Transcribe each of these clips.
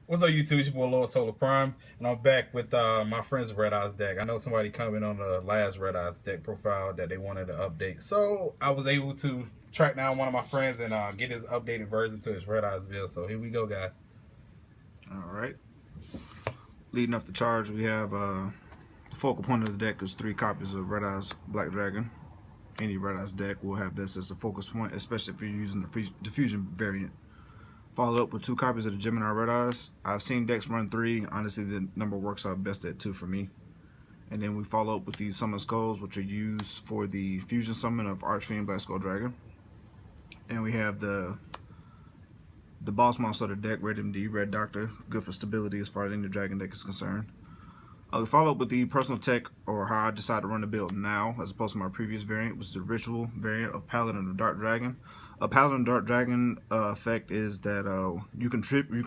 What's up, YouTube? It's your boy LordSolar Prime, and I'm back with my friend's Red Eyes deck. I know somebody commented on the last Red Eyes deck profile that they wanted to update, so I was able to track down one of my friends and get his updated version to his Red Eyes build. So here we go, guys. All right. Leading off the charge, we have the focal point of the deck is 3 copies of Red Eyes Black Dragon. Any Red Eyes deck will have this as the focus point, especially if you're using the diffusion variant. Followed up with 2 copies of the Gemini Red Eyes. I've seen decks run 3. Honestly, the number works out best at 2 for me. And then we follow up with the Summon Skulls, which are used for the fusion summon of Archfiend Black Skull Dragon. And we have the boss monster of the deck, Red MD, Red Doctor, good for stability as far as any dragon deck is concerned. We follow up with the personal tech, or how I decide to run the build now, as opposed to my previous variant, which is the ritual variant of Paladin of Dark Dragon. A Paladin Dark Dragon effect is that you can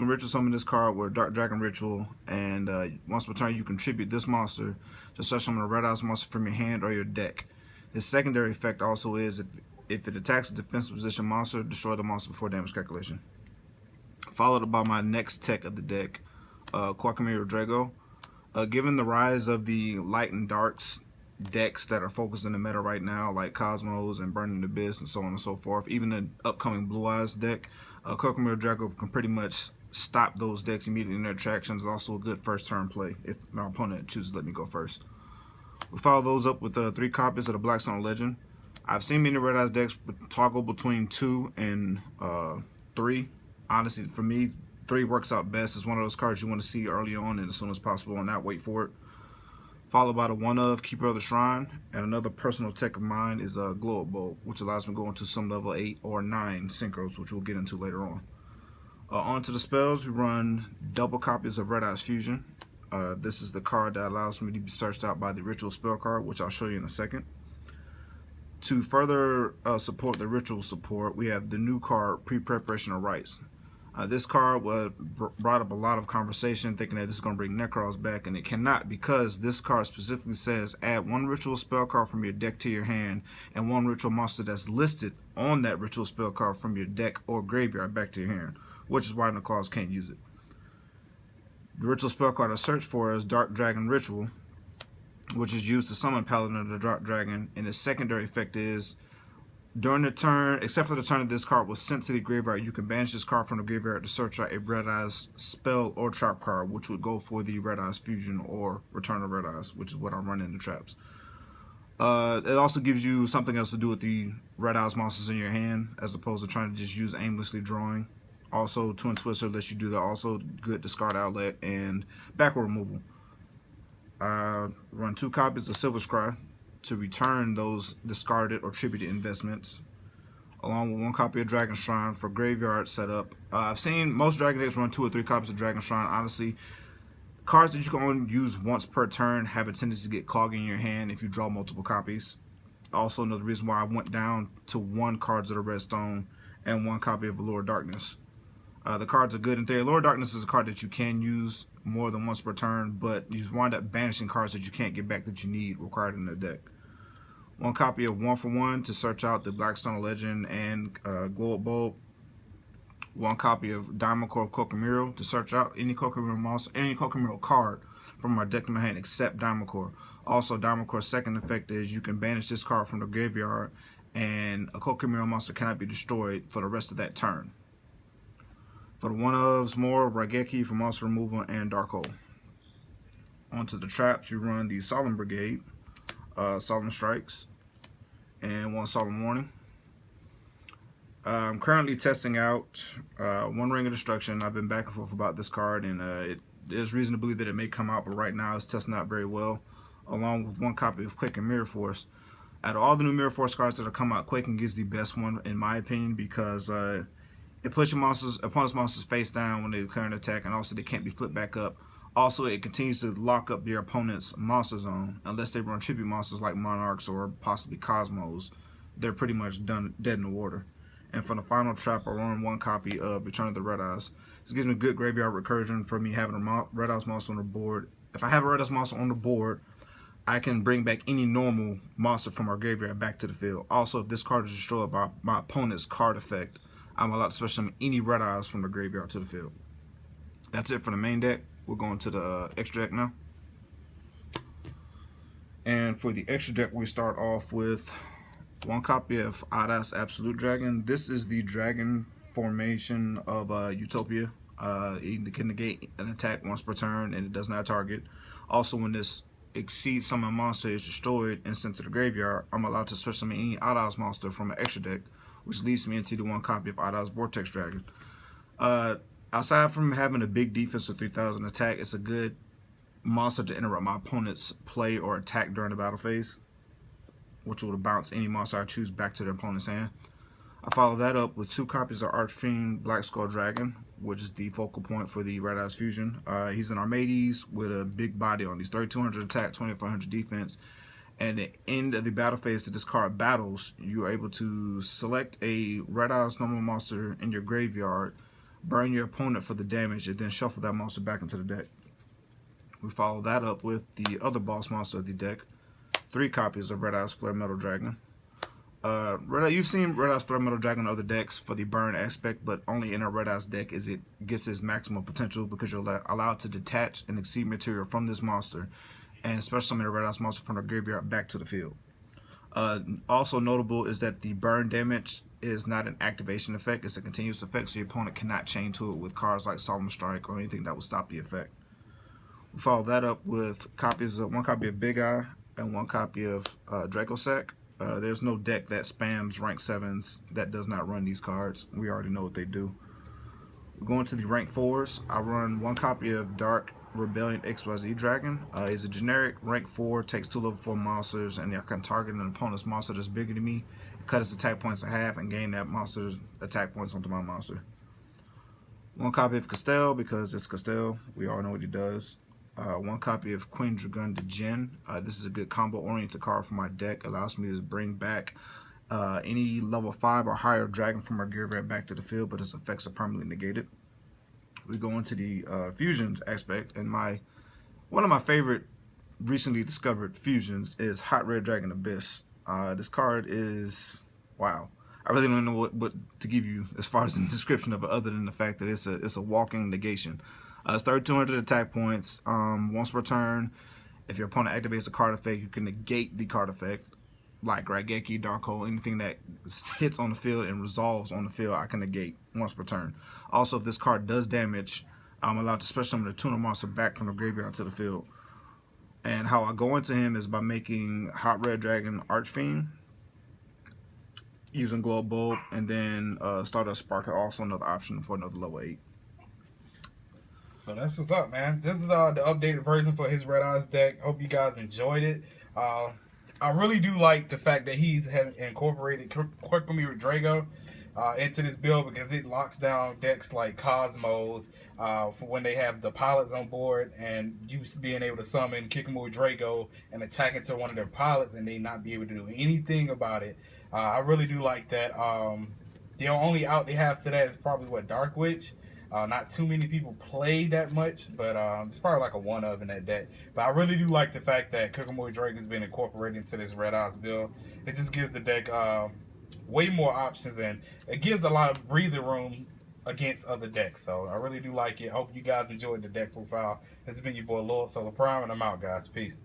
ritual summon this card with Dark Dragon Ritual, and once per turn you contribute this monster to search summon a Red Eyes monster from your hand or your deck. His secondary effect also is if it attacks a defensive position monster, destroy the monster before damage calculation. Followed by my next tech of the deck, Quackamiro Drago. Given the rise of the light and darks decks that are focused in the meta right now, like Cosmos and Burning Abyss and so on and so forth, even the upcoming Blue Eyes deck, Quackamiro Drago can pretty much stop those decks immediately in their tractions. It's also a good first turn play if my opponent chooses to let me go first. We follow those up with 3 copies of the Blackstone Legend. I've seen many Red Eyes decks toggle between 2 and 3. Honestly, for me, 3 works out best. It's one of those cards you want to see early on and as soon as possible and not wait for it. Followed by the one of Keeper of the Shrine. And another personal tech of mine is a Glow Up Bolt, which allows me to go into some level 8 or 9 synchros, which we'll get into later on. On to the spells, we run double copies of Red Eyes Fusion. This is the card that allows me to be searched out by the Ritual spell card, which I'll show you in a second. To further support the Ritual support, we have the new card, Pre-Preparation of Rites. This card brought up a lot of conversation thinking that this is going to bring Necros back, and it cannot, because this card specifically says add 1 ritual spell card from your deck to your hand and 1 ritual monster that's listed on that ritual spell card from your deck or graveyard back to your hand, which is why Necros can't use it. The ritual spell card I searched for is Dark Dragon Ritual, which is used to summon Paladin of the Dark Dragon, and its secondary effect is during the turn, except for the turn that this card was sent to the graveyard, you can banish this card from the graveyard to search out a Red Eyes spell or trap card, which would go for the Red Eyes Fusion or Return of Red Eyes, which is what I'm running in the traps. It also gives you something else to do with the Red Eyes monsters in your hand, as opposed to trying to just use aimlessly drawing. Also, Twin Twister lets you do that. Also, good discard outlet and backward removal. Run 2 copies of Silver Scry to return those discarded or tributed investments, along with 1 copy of Dragon Shrine for graveyard setup. I've seen most Dragon decks run 2 or 3 copies of Dragon Shrine. Honestly, cards that you can only use once per turn have a tendency to get clogged in your hand if you draw multiple copies. Also, another reason why I went down to 1 cards of the Redstone and 1 copy of Lord Darkness. The cards are good in theory. Lord Darkness is a card that you can use more than once per turn, but you wind up banishing cards that you can't get back that you need required in the deck. 1 copy of 1 for 1 to search out the Blackstone Legend and Glow Up Bulb. 1 copy of Diamond Core Quackamiro to search out any Quackamiro monster, any Quackamiro card from my deck in my hand except Diamond Core. Also, Diamond Core's second effect is you can banish this card from the graveyard, and a Quackamiro monster cannot be destroyed for the rest of that turn. For the one-ofs, more Raigeki for monster removal and Dark Hole. Onto the traps, you run the Solemn Brigade, Solemn Strikes, and 1 Solemn Warning. I'm currently testing out 1 Ring of Destruction. I've been back and forth about this card, and there's reason to believe that it may come out, but right now it's testing out very well, along with 1 copy of Quake and Mirror Force. Out of all the new Mirror Force cards that have come out, Quaking is the best one in my opinion, because it puts your opponent's monsters face down when they declare an attack, and also they can't be flipped back up. Also, it continues to lock up your opponent's monster zone unless they run tribute monsters like Monarchs or possibly Cosmos. They're pretty much dead in the water. And for the final trap, I run 1 copy of Return of the Red Eyes. This gives me good graveyard recursion for me having a Red Eyes monster on the board. If I have a Red Eyes monster on the board, I can bring back any normal monster from our graveyard back to the field. Also, if this card is destroyed by my opponent's card effect, I'm allowed to special summon any Red Eyes from the graveyard to the field. That's it for the main deck. We're going to the extra deck now. And for the extra deck, we start off with one copy of Adas Absolute Dragon. This is the dragon formation of Utopia. It can negate an attack once per turn, and it does not target. Also, when this exceeds summon monster is destroyed and sent to the graveyard, I'm allowed to switch summon any Adas monster from an extra deck, which leads me into the one copy of Adas Vortex Dragon. Aside from having a big defense of 3,000 attack, it's a good monster to interrupt my opponent's play or attack during the battle phase, which will bounce any monster I choose back to their opponent's hand. I follow that up with 2 copies of Archfiend Black Skull Dragon, which is the focal point for the Red Eyes Fusion. He's an Armades with a big body on. He's 3,200 attack, 2,400 defense. And at the end of the battle phase to discard battles, you are able to select a Red Eyes normal monster in your graveyard, burn your opponent for the damage, and then shuffle that monster back into the deck. We follow that up with the other boss monster of the deck, 3 copies of Red Eyes Flare Metal Dragon. You've seen Red Eyes Flare Metal Dragon on other decks for the burn aspect, but only in a Red Eyes deck is it gets its maximum potential because you're allowed to detach and exceed material from this monster, and special summon a Red Eyes monster from the graveyard back to the field. Also notable is that the burn damage is not an activation effect, it's a continuous effect, so your opponent cannot chain to it with cards like Solemn Strike or anything that will stop the effect. We follow that up with one copy of Big Eye and 1 copy of Dracosac. There's no deck that spams rank 7s that does not run these cards. We already know what they do. Going to the rank 4s, I run 1 copy of Dark Rebellion XYZ Dragon. He's a generic rank 4, takes 2 level 4 monsters, and I can target an opponent's monster that's bigger than me, cut its attack points in half, and gain that monster's attack points onto my monster. 1 copy of Castell because it's Castell. We all know what he does. 1 copy of Queen Dragun de Jin. This is a good combo-oriented card for my deck. Allows me to bring back any level 5 or higher dragon from our graveyard back to the field, but its effects are permanently negated. We go into the fusions aspect, and one of my favorite recently discovered fusions is Hot Red Dragon Abyss. This card is, wow. I really don't know what to give you as far as the description of it, other than the fact that it's a walking negation. It's 3,200 attack points. Once per turn, if your opponent activates a card effect, you can negate the card effect, like Raigeki, Dark Hole, anything that hits on the field and resolves on the field, I can negate once per turn. Also, if this card does damage, I'm allowed to special summon the tuner monster back from the graveyard to the field. And how I go into him is by making Hot Red Dragon Archfiend, using Glow Bulb, and then Stardust Sparker, also another option for another level 8. So that's what's up, man. This is the updated version for his Red Eyes deck. Hope you guys enjoyed it. I really do like the fact that he's incorporated Quirkmere Drago into this build, because it locks down decks like Cosmos for when they have the pilots on board, and you being able to summon Quirkmere Drago and attack into one of their pilots and they not be able to do anything about it. I really do like that. The only out they have to that is probably Dark Witch. Not too many people play that much, but it's probably like a one of in that deck. But I really do like the fact that Quirkmere Drago has been incorporated into this Red Eyes build. It just gives the deck way more options, and it gives a lot of breathing room against other decks. So I really do like it. I hope you guys enjoyed the deck profile. This has been your boy LordSolar Prime, and I'm out, guys. Peace.